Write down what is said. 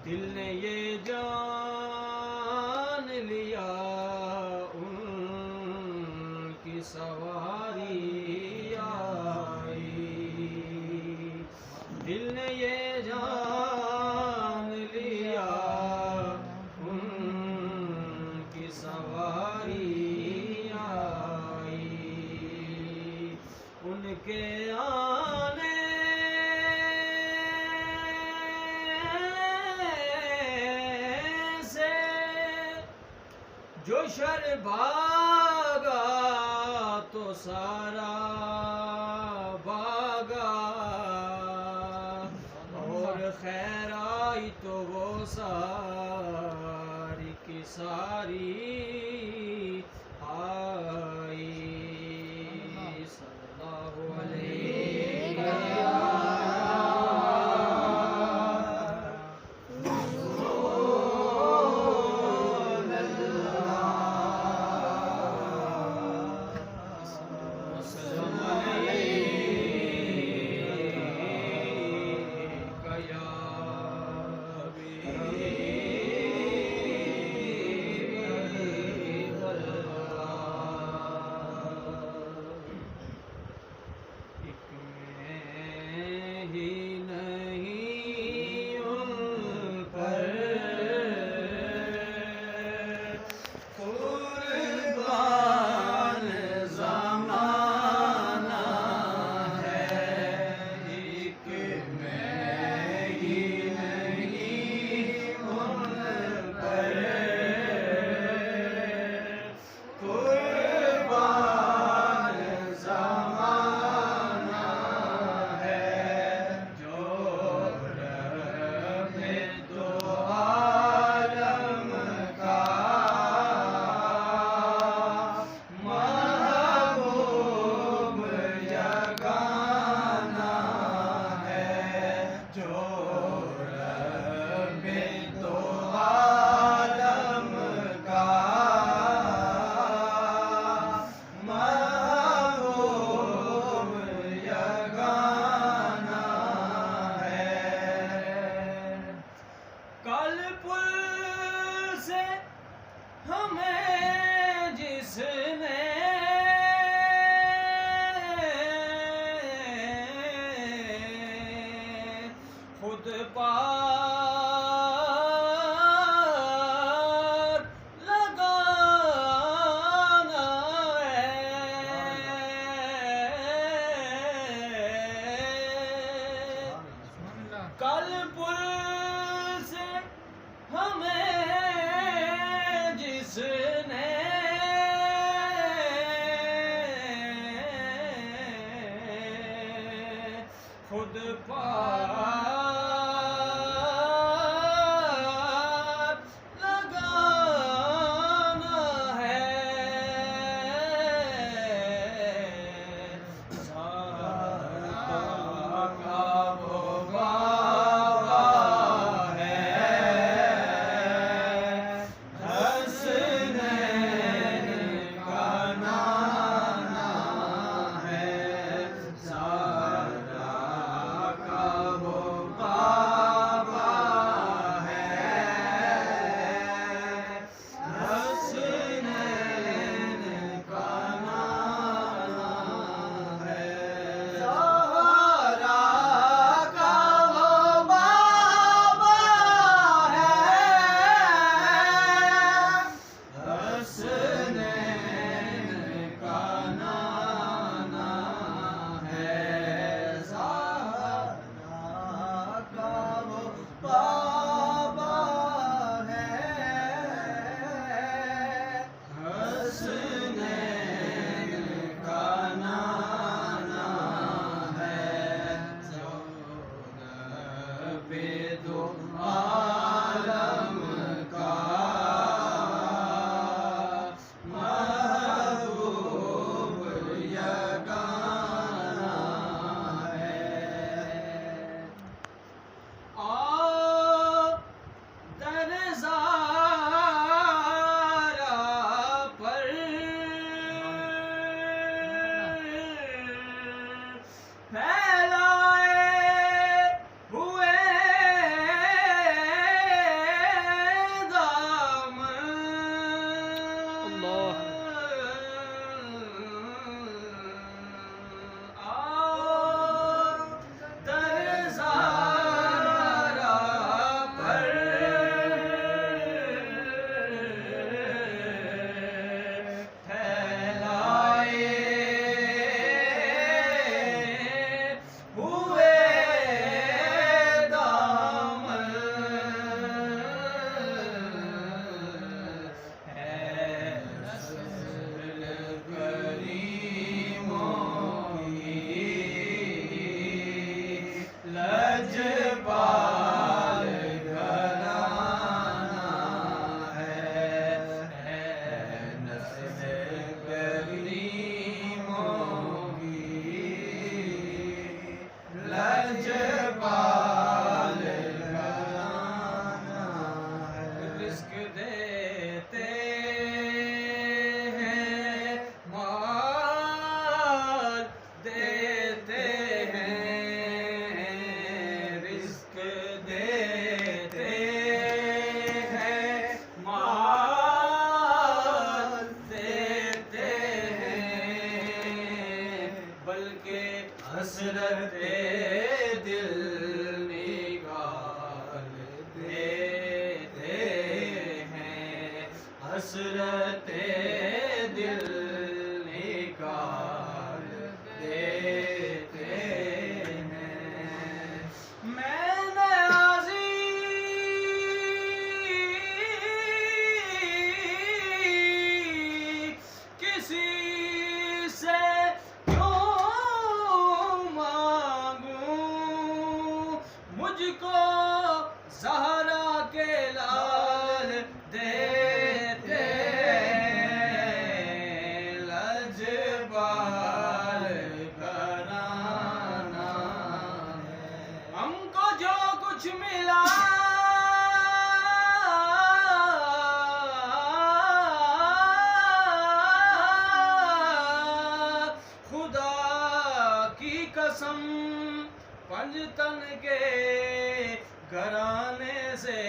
दिल ने ये जान लिया उनकी सवारी आई। दिल ने ये जान लिया उनकी सवारी आई। उनके आने जो शर भागा तो सारा भागा, और खैर आई तो वो सारी की सारी आई। सल्लल्लाहु अलैहि खुद पार लगाना है। कल पुल से हमें जिसने खुद पार लगाना है। सारा का वो बाबा है, हसनैन का नाना है। सारा का वो हसरते दिल निकाल देते हैं, हसरते दिल निकाल देते हैं। मैंने आज़ी किसी से मुझको ज़हरा के लाल देते लजपाल घराना है। हमको जो कुछ मिला खुदा की कसम पंजतन के घराने से